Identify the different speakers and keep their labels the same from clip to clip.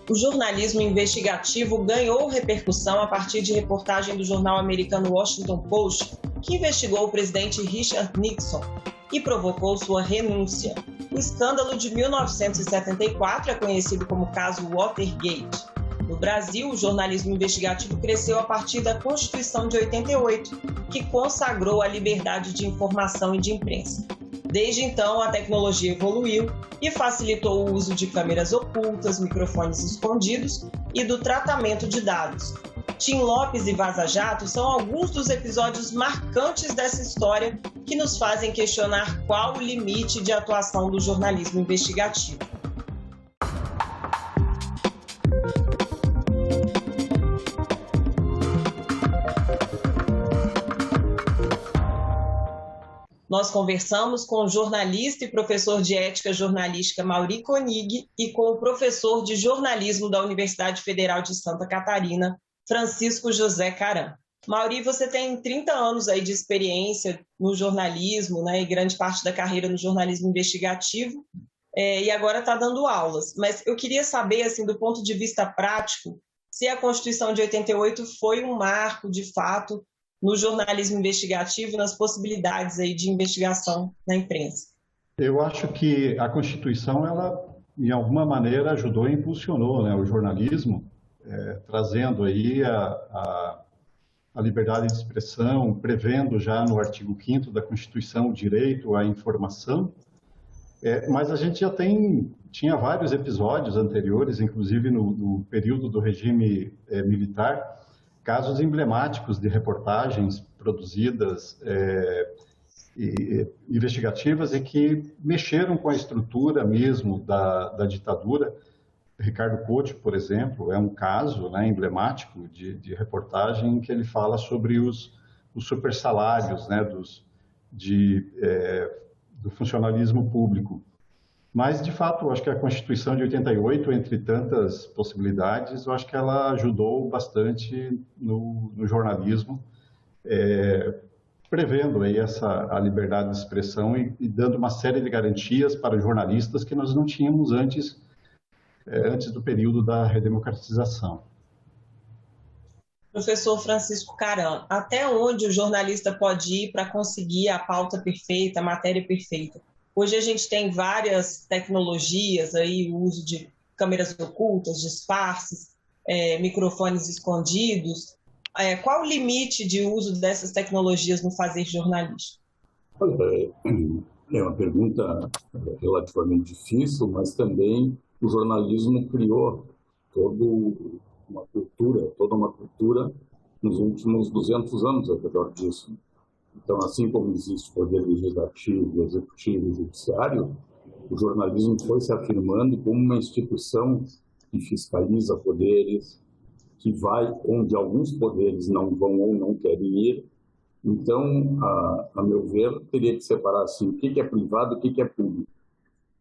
Speaker 1: O jornalismo investigativo ganhou repercussão a partir de reportagem do jornal americano Washington Post, que investigou o presidente Richard Nixon e provocou sua renúncia. O escândalo de 1974 é conhecido como caso Watergate. No Brasil, o jornalismo investigativo cresceu a partir da Constituição de 88, que consagrou a liberdade de informação e de imprensa. Desde então, a tecnologia evoluiu e facilitou o uso de câmeras ocultas, microfones escondidos e do tratamento de dados. Tim Lopes e Vaza Jato são alguns dos episódios marcantes dessa história que nos fazem questionar qual o limite de atuação do jornalismo investigativo. Nós conversamos com o jornalista e professor de ética jornalística Mauri Koenig e com o professor de jornalismo da Universidade Federal de Santa Catarina, Francisco José Caram. Mauri, você tem 30 anos aí de experiência no jornalismo, né, e grande parte da carreira no jornalismo investigativo, e agora está dando aulas. Mas eu queria saber, assim, do ponto de vista prático, se a Constituição de 88 foi um marco, de fato, no jornalismo investigativo e nas possibilidades aí de investigação na imprensa.
Speaker 2: Eu acho que a Constituição, ela, de alguma maneira, ajudou e impulsionou, né, o jornalismo, trazendo aí a liberdade de expressão, prevendo já no artigo 5º da Constituição o direito à informação, mas a gente já tinha vários episódios anteriores, inclusive no período do regime militar, casos emblemáticos de reportagens produzidas investigativas e que mexeram com a estrutura mesmo da ditadura. Ricardo Couto, por exemplo, é um caso, né, emblemático de reportagem em que ele fala sobre os supersalários, né, do funcionalismo público. Mas, de fato, eu acho que a Constituição de 88, entre tantas possibilidades, eu acho que ela ajudou bastante no jornalismo, prevendo aí a liberdade de expressão e dando uma série de garantias para jornalistas que nós não tínhamos antes do período da redemocratização.
Speaker 1: Professor Francisco Caram, até onde o jornalista pode ir para conseguir a pauta perfeita, a matéria perfeita? Hoje a gente tem várias tecnologias, aí, o uso de câmeras ocultas, disfarces, microfones escondidos. Qual o limite de uso dessas tecnologias no fazer jornalístico?
Speaker 3: É uma pergunta relativamente difícil, mas também o jornalismo criou toda uma cultura nos últimos 200 anos ao redor disso. Então, assim como existe poder legislativo, executivo e judiciário, o jornalismo foi se afirmando como uma instituição que fiscaliza poderes, que vai onde alguns poderes não vão ou não querem ir. Então, a meu ver, teria que separar assim, o que é privado e o que é público.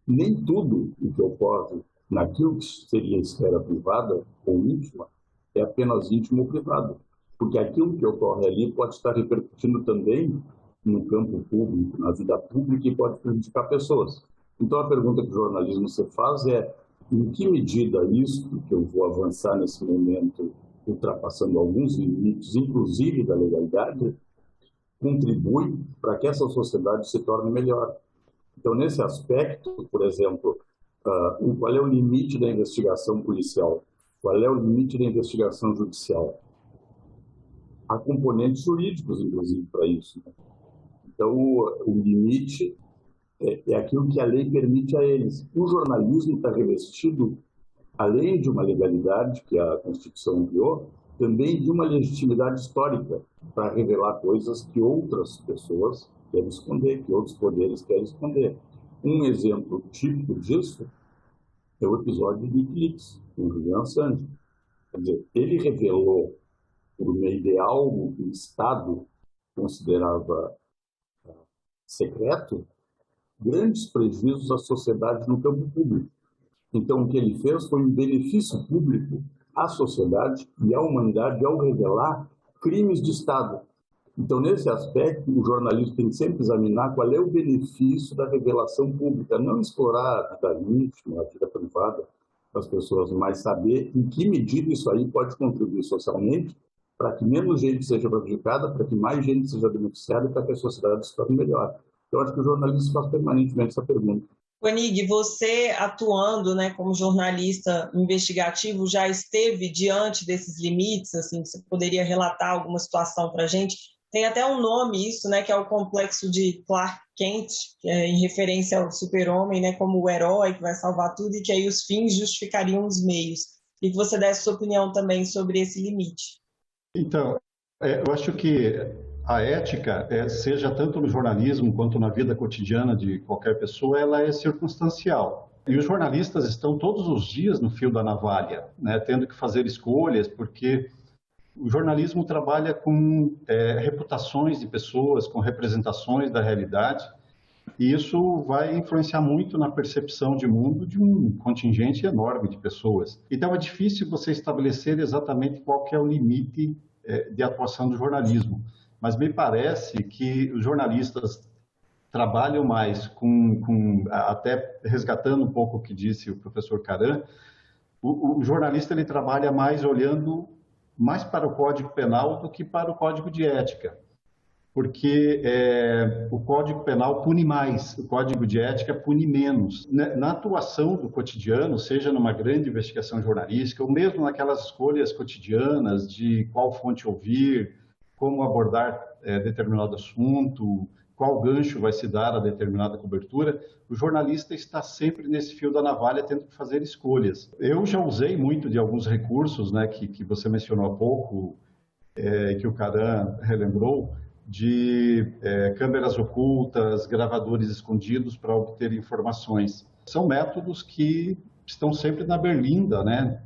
Speaker 3: Nem tudo o que ocorre naquilo que seria esfera privada ou íntima é apenas íntimo ou privado. Porque aquilo que ocorre ali pode estar repercutindo também no campo público, na vida pública, e pode prejudicar pessoas. Então, a pergunta que o jornalismo se faz é: em que medida isso, que eu vou avançar nesse momento, ultrapassando alguns limites, inclusive da legalidade, contribui para que essa sociedade se torne melhor? Então, nesse aspecto, por exemplo, qual é o limite da investigação policial? Qual é o limite da investigação judicial? Há componentes jurídicos, inclusive, para isso, né? Então, o limite é aquilo que a lei permite a eles. O jornalismo está revestido, além de uma legalidade que a Constituição criou, também de uma legitimidade histórica para revelar coisas que outras pessoas querem esconder, que outros poderes querem esconder. Um exemplo típico disso é o episódio do WikiLeaks, com Julian Assange. Quer dizer, ele revelou, por meio de algo que o Estado considerava secreto, grandes prejuízos à sociedade no campo público. Então, o que ele fez foi um benefício público à sociedade e à humanidade ao revelar crimes de Estado. Então, nesse aspecto, o jornalismo tem que sempre examinar qual é o benefício da revelação pública, não explorar a vida íntima, a vida privada as pessoas, mas saber em que medida isso aí pode contribuir socialmente para que menos gente seja prejudicada, para que mais gente seja beneficiada e para que a sociedade se torne melhor. Eu acho que o jornalista faz permanentemente essa pergunta.
Speaker 1: Wanig, você atuando, né, como jornalista investigativo, já esteve diante desses limites? Assim, você poderia relatar alguma situação para a gente? Tem até um nome isso, né, que é o complexo de Clark Kent, que é em referência ao super-homem, né, como o herói que vai salvar tudo e que aí os fins justificariam os meios. E que você desse sua opinião também sobre esse limite.
Speaker 2: Então, eu acho que a ética, seja tanto no jornalismo quanto na vida cotidiana de qualquer pessoa, ela é circunstancial. E os jornalistas estão todos os dias no fio da navalha, né, tendo que fazer escolhas, porque o jornalismo trabalha com reputações de pessoas, com representações da realidade, e isso vai influenciar muito na percepção de mundo de um contingente enorme de pessoas. Então é difícil você estabelecer exatamente qual que é o limite de atuação do jornalismo, mas me parece que os jornalistas trabalham mais até resgatando um pouco o que disse o professor Caran, o jornalista ele trabalha mais olhando mais para o Código Penal do que para o Código de Ética, porque o Código Penal pune mais, o Código de Ética pune menos. Na atuação do cotidiano, seja numa grande investigação jornalística, ou mesmo naquelas escolhas cotidianas de qual fonte ouvir, como abordar determinado assunto, qual gancho vai se dar a determinada cobertura, o jornalista está sempre nesse fio da navalha tendo que fazer escolhas. Eu já usei muito de alguns recursos, né, que você mencionou há pouco, que o Caran relembrou, de câmeras ocultas, gravadores escondidos para obter informações. São métodos que estão sempre na berlinda, né,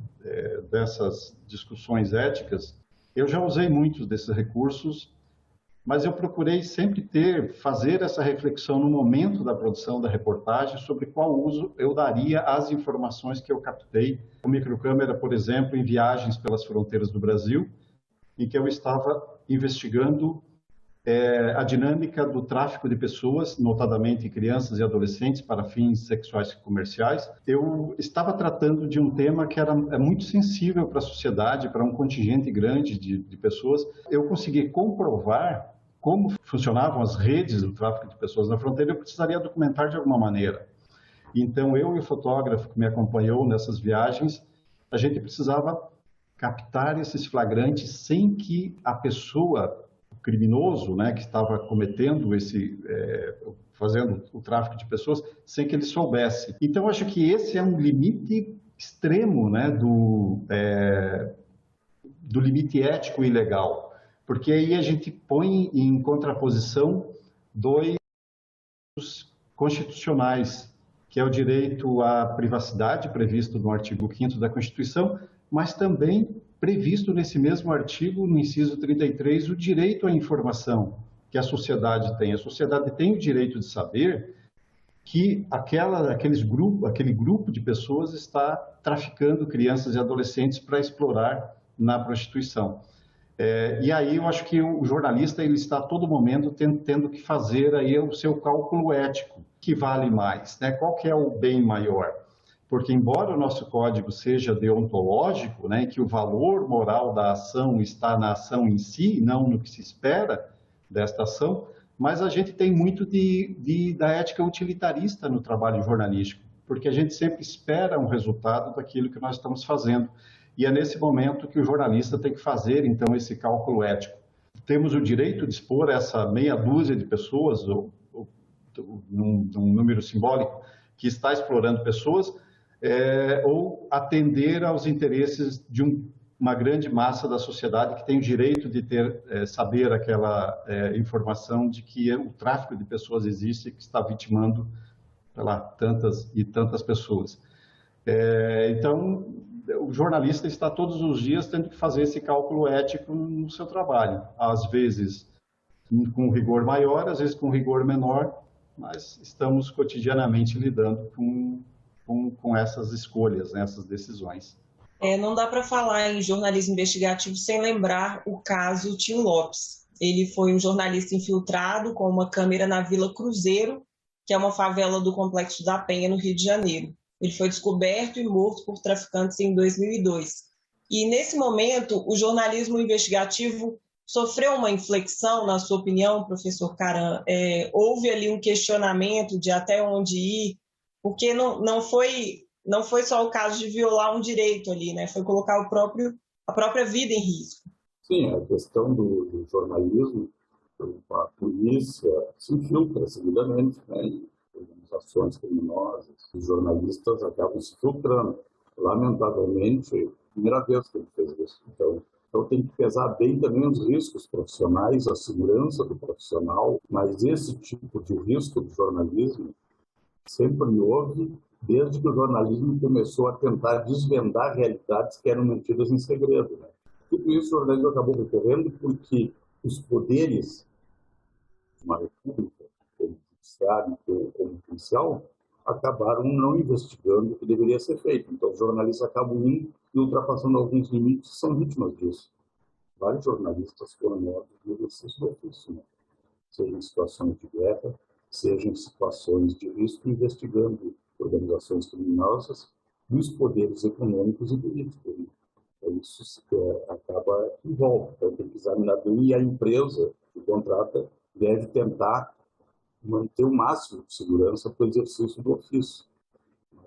Speaker 2: dessas discussões éticas. Eu já usei muitos desses recursos, mas eu procurei sempre fazer essa reflexão no momento da produção da reportagem sobre qual uso eu daria às informações que eu captei com microcâmera, por exemplo, em viagens pelas fronteiras do Brasil, em que eu estava investigando a dinâmica do tráfico de pessoas, notadamente crianças e adolescentes, para fins sexuais e comerciais. Eu estava tratando de um tema que é muito sensível para a sociedade, para um contingente grande de pessoas. Eu consegui comprovar como funcionavam as redes do tráfico de pessoas na fronteira. Eu precisaria documentar de alguma maneira. Então, eu e o fotógrafo que me acompanhou nessas viagens, a gente precisava captar esses flagrantes sem que a pessoa criminoso, né, que estava cometendo fazendo o tráfico de pessoas, sem que ele soubesse. Então, acho que esse é um limite extremo, né, do limite ético e legal, porque aí a gente põe em contraposição dois constitucionais, que é o direito à privacidade, previsto no artigo 5º da Constituição, mas também previsto nesse mesmo artigo, no inciso 33, o direito à informação que a sociedade tem. A sociedade tem o direito de saber que aquele grupo de pessoas está traficando crianças e adolescentes para explorar na prostituição. E aí eu acho que o jornalista ele está a todo momento tendo que fazer aí o seu cálculo ético, que vale mais, né? Qual que é o bem maior? Porque embora o nosso código seja deontológico, né, que o valor moral da ação está na ação em si, não no que se espera desta ação, mas a gente tem muito da ética utilitarista no trabalho jornalístico, porque a gente sempre espera um resultado daquilo que nós estamos fazendo. E é nesse momento que o jornalista tem que fazer, então, esse cálculo ético. Temos o direito de expor essa meia dúzia de pessoas, ou num número simbólico, que está explorando pessoas, ou atender aos interesses de uma grande massa da sociedade que tem o direito de saber aquela informação de que o tráfico de pessoas existe e que está vitimando, sei lá, tantas e tantas pessoas. Então, o jornalista está todos os dias tendo que fazer esse cálculo ético no seu trabalho, às vezes com rigor maior, às vezes com rigor menor, mas estamos cotidianamente lidando com essas escolhas, né, essas decisões.
Speaker 1: Não dá para falar em jornalismo investigativo sem lembrar o caso Tim Lopes. Ele foi um jornalista infiltrado com uma câmera na Vila Cruzeiro, que é uma favela do Complexo da Penha, no Rio de Janeiro. Ele foi descoberto e morto por traficantes em 2002. E, nesse momento, o jornalismo investigativo sofreu uma inflexão, na sua opinião, professor Caram? Houve ali um questionamento de até onde ir, porque não foi só o caso de violar um direito ali, né? Foi colocar a própria vida em risco.
Speaker 3: Sim, a questão do jornalismo, a polícia se infiltra seguidamente, né, em organizações criminosas, os jornalistas acabam se filtrando. Lamentavelmente, é a primeira vez que ele fez isso. Então tem que pesar bem também os riscos profissionais, a segurança do profissional, mas esse tipo de risco do jornalismo sempre houve desde que o jornalismo começou a tentar desvendar realidades que eram mantidas em segredo, né? Tudo isso o jornalismo acabou ocorrendo porque os poderes de uma república, como judiciário, como policial, acabaram não investigando o que deveria ser feito. Então, os jornalistas acabam indo e ultrapassando alguns limites, são vítimas disso. Vários jornalistas foram mortos no exercício do ofício, né? Seja em situações de guerra, seja em situações de risco, investigando organizações criminosas e os poderes econômicos e políticos, né? Isso acaba envolve. Então, tem que examinar bem e a empresa que contrata deve tentar manter o máximo de segurança para o exercício do ofício.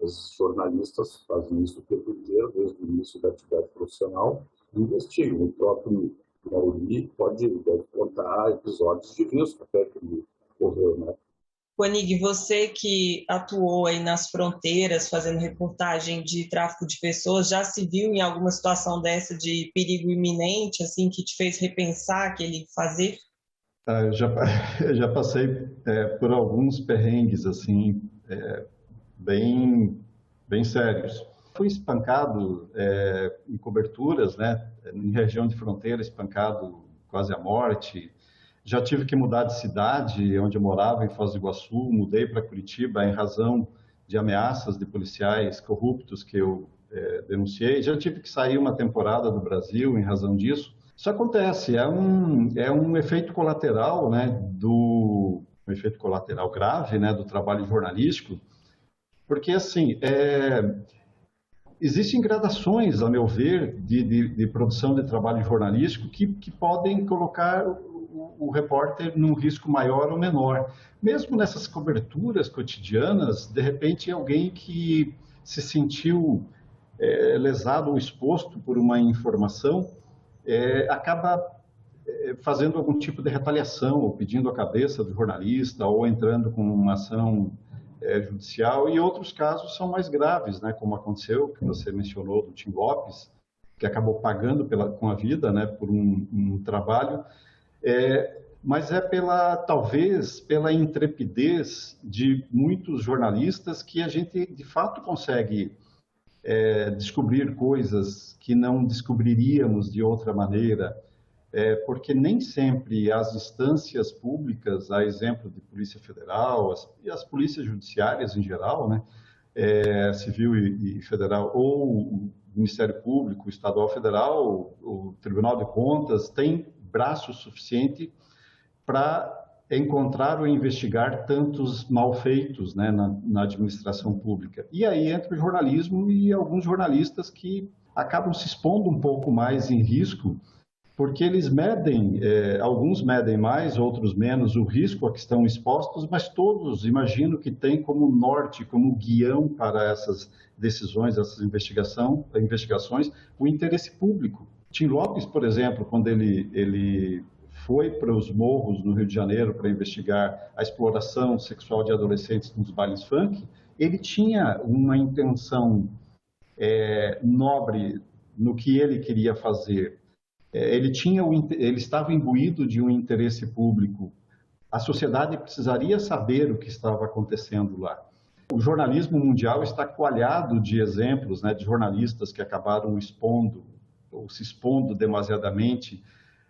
Speaker 3: Os jornalistas fazem isso o tempo inteiro, desde o início da atividade profissional, e investigam. O próprio Mauri deve contar episódios de risco até que ele ocorreu, né?
Speaker 1: Koenig, você que atuou aí nas fronteiras fazendo reportagem de tráfico de pessoas, já se viu em alguma situação dessa de perigo iminente, assim, que te fez repensar aquele fazer?
Speaker 2: Eu já passei por alguns perrengues, assim, bem sérios. Fui espancado em coberturas, né, em região de fronteira, espancado quase à morte. Já tive que mudar de cidade, onde eu morava, em Foz do Iguaçu, mudei para Curitiba em razão de ameaças de policiais corruptos que eu denunciei. Já tive que sair uma temporada do Brasil em razão disso. Isso acontece, é um efeito colateral, né, um efeito colateral grave, né, do trabalho jornalístico, porque, assim, existem gradações, a meu ver, de produção de trabalho jornalístico que podem colocar o repórter num risco maior ou menor. Mesmo nessas coberturas cotidianas, de repente alguém que se sentiu lesado ou exposto por uma informação acaba fazendo algum tipo de retaliação, ou pedindo a cabeça do jornalista, ou entrando com uma ação judicial, e outros casos são mais graves, né, como aconteceu, que você mencionou, do Tim Lopes, que acabou pagando com a vida, né, por um trabalho, mas talvez pela intrepidez de muitos jornalistas que a gente, de fato, consegue descobrir coisas que não descobriríamos de outra maneira, porque nem sempre as instâncias públicas, a exemplo de Polícia Federal e as polícias judiciárias em geral, né, civil e federal, ou o Ministério Público, o Estadual Federal, o Tribunal de Contas, tem braço suficiente para encontrar ou investigar tantos malfeitos, né, na administração pública. E aí entra o jornalismo e alguns jornalistas que acabam se expondo um pouco mais em risco, porque eles medem, alguns medem mais, outros menos, o risco a que estão expostos, mas todos imagino que têm como norte, como guião para essas decisões, essas investigações, o interesse público. Tim Lopes, por exemplo, quando ele foi para os morros no Rio de Janeiro para investigar a exploração sexual de adolescentes nos bailes funk, ele tinha uma intenção nobre no que ele queria fazer. Ele estava imbuído de um interesse público. A sociedade precisaria saber o que estava acontecendo lá. O jornalismo mundial está coalhado de exemplos, né, de jornalistas que acabaram se expondo demasiadamente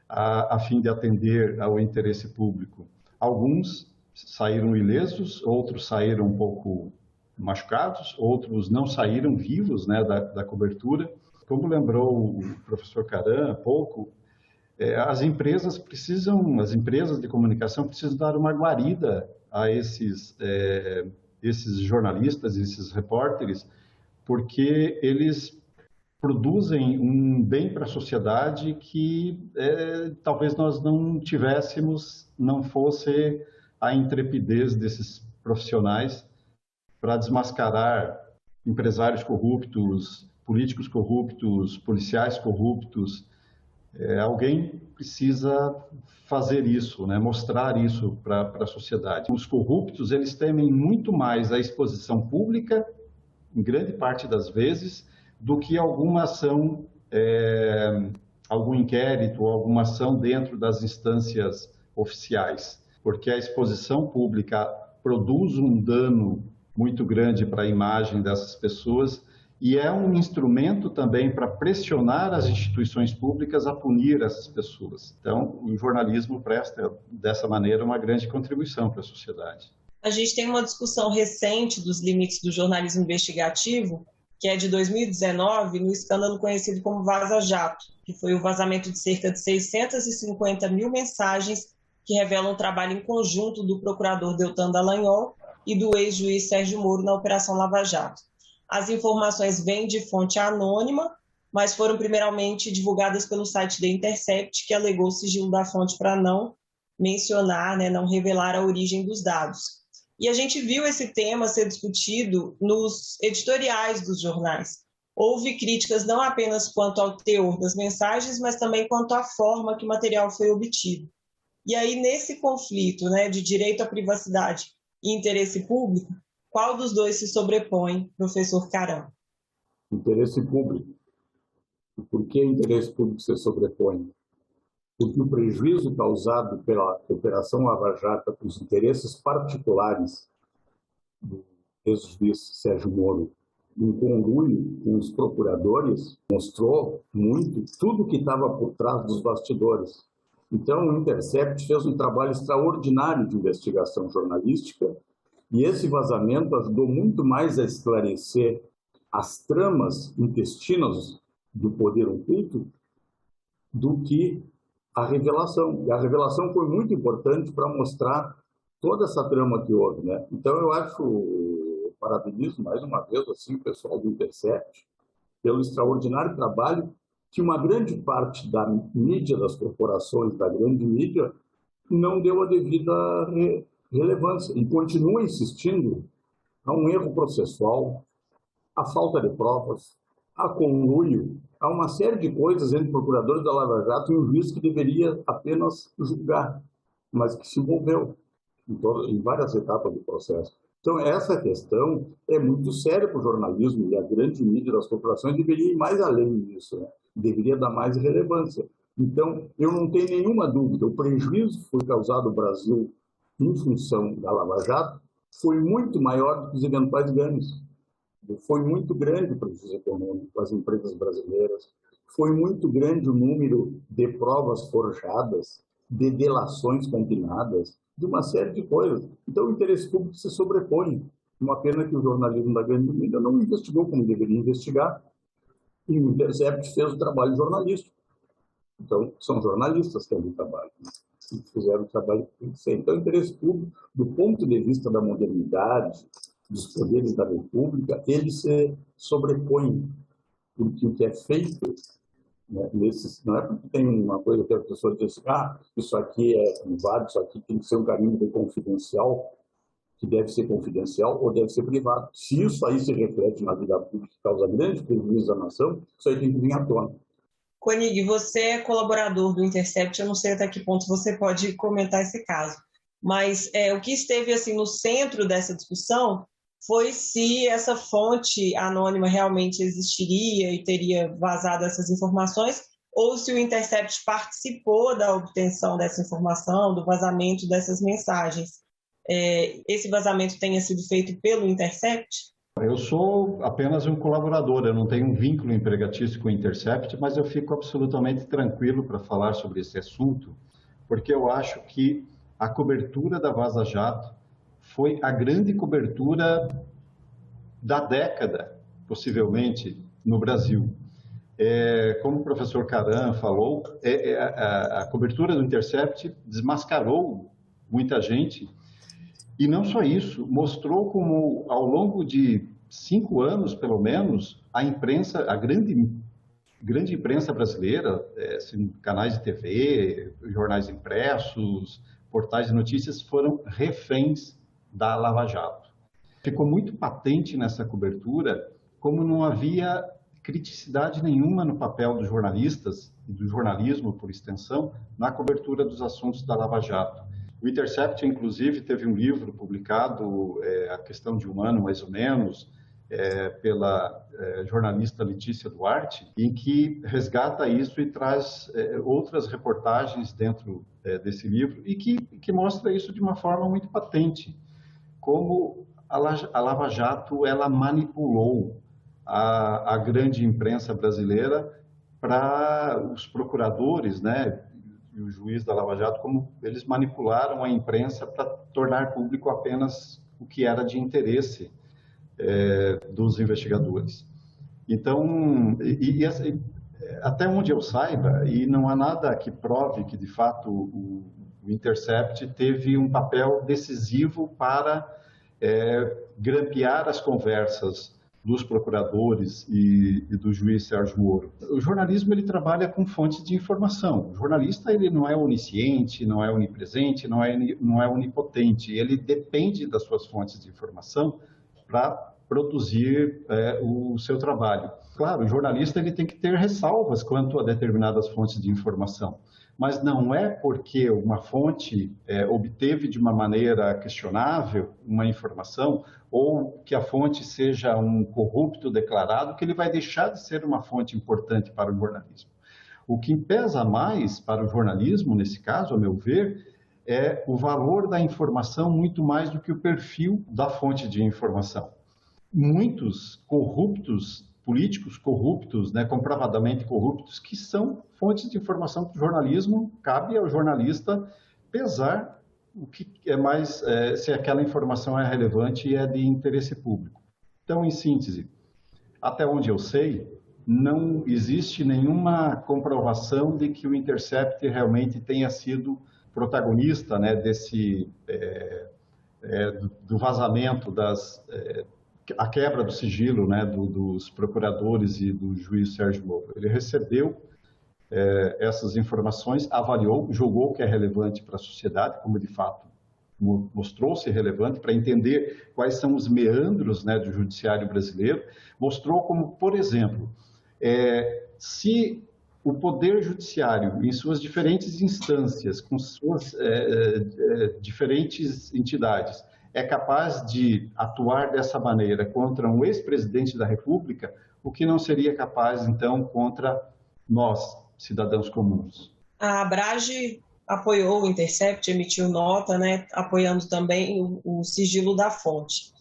Speaker 2: a fim de atender ao interesse público. Alguns saíram ilesos, outros saíram um pouco machucados, outros não saíram vivos, né, da cobertura. Como lembrou o professor Caram há pouco, as empresas de comunicação precisam dar uma guarida a esses esses jornalistas, esses repórteres, porque eles produzem um bem para a sociedade que talvez nós não tivéssemos, não fosse a intrepidez desses profissionais para desmascarar empresários corruptos, políticos corruptos, policiais corruptos. Alguém precisa fazer isso, né? Mostrar isso para a sociedade. Os corruptos, eles temem muito mais a exposição pública, em grande parte das vezes, do que alguma ação, algum inquérito, alguma ação dentro das instâncias oficiais, porque a exposição pública produz um dano muito grande para a imagem dessas pessoas e é um instrumento também para pressionar as instituições públicas a punir essas pessoas. Então, o jornalismo presta, dessa maneira, uma grande contribuição para a sociedade.
Speaker 1: A gente tem uma discussão recente dos limites do jornalismo investigativo, que é de 2019, no escândalo conhecido como Vaza Jato, que foi o vazamento de cerca de 650 mil mensagens que revelam o trabalho em conjunto do procurador Deltan Dallagnol e do ex-juiz Sérgio Moro na Operação Lava Jato. As informações vêm de fonte anônima, mas foram primeiramente divulgadas pelo site The Intercept, que alegou o sigilo da fonte para não mencionar, não revelar a origem dos dados. E a gente viu esse tema ser discutido nos editoriais dos jornais. Houve críticas não apenas quanto ao teor das mensagens, mas também quanto à forma que o material foi obtido. E aí, nesse conflito de direito à privacidade e interesse público, qual dos dois se sobrepõe, professor Caram?
Speaker 3: Interesse público. E por que interesse público se sobrepõe? Porque o prejuízo causado pela Operação Lava Jato para os interesses particulares do ex-juiz Sérgio Moro, em conluio com os procuradores, mostrou muito tudo que estava por trás dos bastidores. Então, o Intercept fez um trabalho extraordinário de investigação jornalística e esse vazamento ajudou muito mais a esclarecer as tramas intestinas do poder oculto do que a revelação. E a revelação foi muito importante para mostrar toda essa trama que houve, Então, eu parabenizo mais uma vez o pessoal do Intercept pelo extraordinário trabalho que uma grande parte da mídia, das corporações, da grande mídia, não deu a devida relevância e continua insistindo a um erro processual, a falta de provas, a conluio, há uma série de coisas entre procuradores da Lava Jato e um juiz que deveria apenas julgar, mas que se envolveu em várias etapas do processo. Então, essa questão é muito séria para o jornalismo e a grande mídia das corporações deveria ir mais além disso, deveria dar mais relevância. Então, eu não tenho nenhuma dúvida, o prejuízo que foi causado ao Brasil em função da Lava Jato foi muito maior do que os eventuais ganhos. Foi muito grande o prejuízo econômico para as empresas brasileiras, foi muito grande o número de provas forjadas, de delações combinadas, de uma série de coisas. Então, o interesse público se sobrepõe. Uma pena que o jornalismo da grande mídia não investigou como deveria investigar, e o Intercept fez o trabalho jornalístico. Então, são jornalistas que ali trabalham, e fizeram o trabalho que tem que ser. Então, o interesse público, do ponto de vista da modernidade, dos poderes da República, ele se sobrepõe, porque o que é feito, não é porque tem uma coisa que a pessoa diz isso aqui é privado, isso aqui tem que ser um caminho de confidencial, que deve ser confidencial ou deve ser privado. Se isso aí se reflete na vida pública e causa grande prejuízo à nação, isso aí tem que vir à tona.
Speaker 1: Koenig, você é colaborador do Intercept, eu não sei até que ponto você pode comentar esse caso, mas o que esteve no centro dessa discussão foi se essa fonte anônima realmente existiria e teria vazado essas informações, ou se o Intercept participou da obtenção dessa informação, do vazamento dessas mensagens. Esse vazamento tenha sido feito pelo Intercept?
Speaker 2: Eu sou apenas um colaborador, eu não tenho um vínculo empregatício com o Intercept, mas eu fico absolutamente tranquilo para falar sobre esse assunto, porque eu acho que a cobertura da Vaza Jato foi a grande cobertura da década, possivelmente, no Brasil. Como o professor Caram falou, a cobertura do Intercept desmascarou muita gente E não só isso, mostrou como, ao longo de 5 anos, pelo menos, a imprensa, a grande imprensa brasileira, canais de TV, jornais impressos, portais de notícias, foram reféns da Lava Jato. Ficou muito patente nessa cobertura como não havia criticidade nenhuma no papel dos jornalistas e do jornalismo, por extensão, na cobertura dos assuntos da Lava Jato. O Intercept, inclusive, teve um livro publicado, a questão de um ano, mais ou menos, pela jornalista Letícia Duarte, em que resgata isso e traz outras reportagens dentro desse livro e que mostra isso de uma forma muito patente, como a Lava Jato ela manipulou a grande imprensa brasileira para os procuradores, né, e o juiz da Lava Jato, como eles manipularam a imprensa para tornar público apenas o que era de interesse dos investigadores. Então, até onde eu saiba, e não há nada que prove que, de fato, o Intercept teve um papel decisivo para grampear as conversas dos procuradores e do juiz Sérgio Moro. O jornalismo ele trabalha com fontes de informação. O jornalista ele não é onisciente, não é onipresente, não é onipotente. Ele depende das suas fontes de informação para produzir o seu trabalho. Claro, o jornalista ele tem que ter ressalvas quanto a determinadas fontes de informação, mas não é porque uma fonte obteve de uma maneira questionável uma informação ou que a fonte seja um corrupto declarado que ele vai deixar de ser uma fonte importante para o jornalismo. O que pesa mais para o jornalismo, nesse caso, a meu ver, é o valor da informação muito mais do que o perfil da fonte de informação. Muitos corruptos, políticos corruptos, né, comprovadamente corruptos, que são fontes de informação do jornalismo, cabe ao jornalista pesar o que é mais, se aquela informação é relevante e é de interesse público. Então, em síntese, até onde eu sei, não existe nenhuma comprovação de que o Intercept realmente tenha sido protagonista, né, do vazamento a quebra do sigilo, né, dos procuradores e do juiz Sérgio Moro. Ele recebeu essas informações, avaliou, julgou que é relevante para a sociedade, como de fato mostrou-se relevante, para entender quais são os meandros, né, do judiciário brasileiro, mostrou como, por exemplo, se o Poder Judiciário, em suas diferentes instâncias, com suas diferentes entidades, é capaz de atuar dessa maneira contra um ex-presidente da República, o que não seria capaz, então, contra nós, cidadãos comuns.
Speaker 1: A Abrage apoiou o Intercept, emitiu nota, né, apoiando também o sigilo da fonte.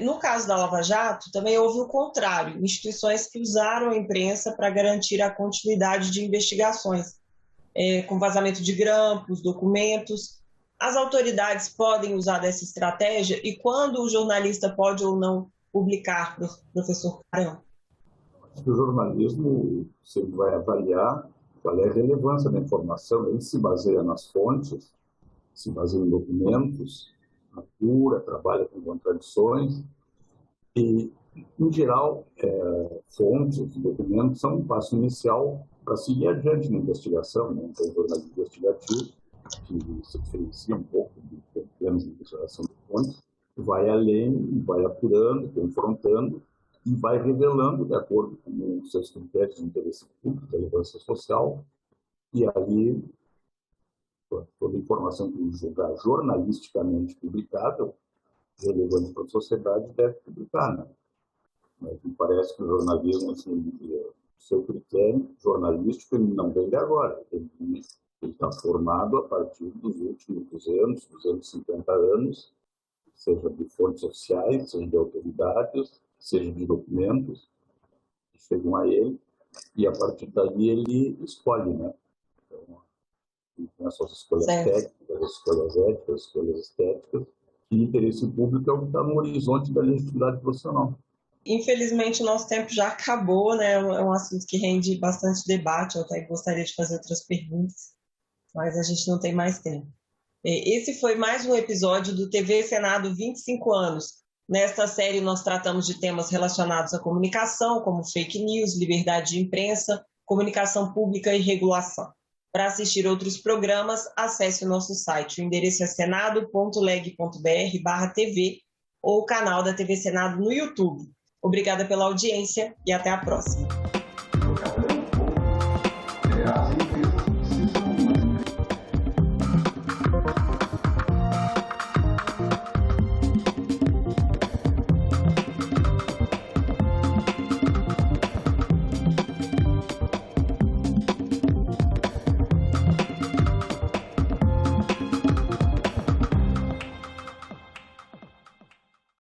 Speaker 1: No caso da Lava Jato, também houve o contrário, instituições que usaram a imprensa para garantir a continuidade de investigações, com vazamento de grampos, documentos. As autoridades podem usar dessa estratégia e quando o jornalista pode ou não publicar, professor Carão?
Speaker 3: O jornalismo sempre vai avaliar qual é a relevância da informação. Ele se baseia nas fontes, se baseia em documentos, apura, trabalha com contradições e, em geral, fontes e documentos são um passo inicial para seguir adiante na investigação, né? Então, o jornalismo investigativo, que se diferencia um pouco de planos de investigação de fontes, vai além, vai apurando, confrontando e vai revelando, de acordo com os seus critérios de interesse público, de relevância social, e aí toda informação que julgar jornalisticamente publicável, relevante para a sociedade, deve publicar, né? Mas me parece que o jornalismo, assim, seu critério jornalístico, ele não vem de agora. Ele está formado a partir dos últimos 200, 250 anos, seja de fontes oficiais, seja de autoridades, seja de documentos que chegam a ele, e a partir daí ele escolhe, né? Então, ele tem as suas escolhas técnicas, as escolhas éticas, as escolhas estéticas, e o interesse público é o que está no horizonte da legitimidade profissional.
Speaker 1: Infelizmente, o nosso tempo já acabou, né? É um assunto que rende bastante debate, eu até gostaria de fazer outras perguntas, mas a gente não tem mais tempo. Esse foi mais um episódio do TV Senado 25 anos. Nesta série, nós tratamos de temas relacionados à comunicação, como fake news, liberdade de imprensa, comunicação pública e regulação. Para assistir outros programas, acesse o nosso site. O endereço é senado.leg.br/TV ou o canal da TV Senado no YouTube. Obrigada pela audiência e até a próxima.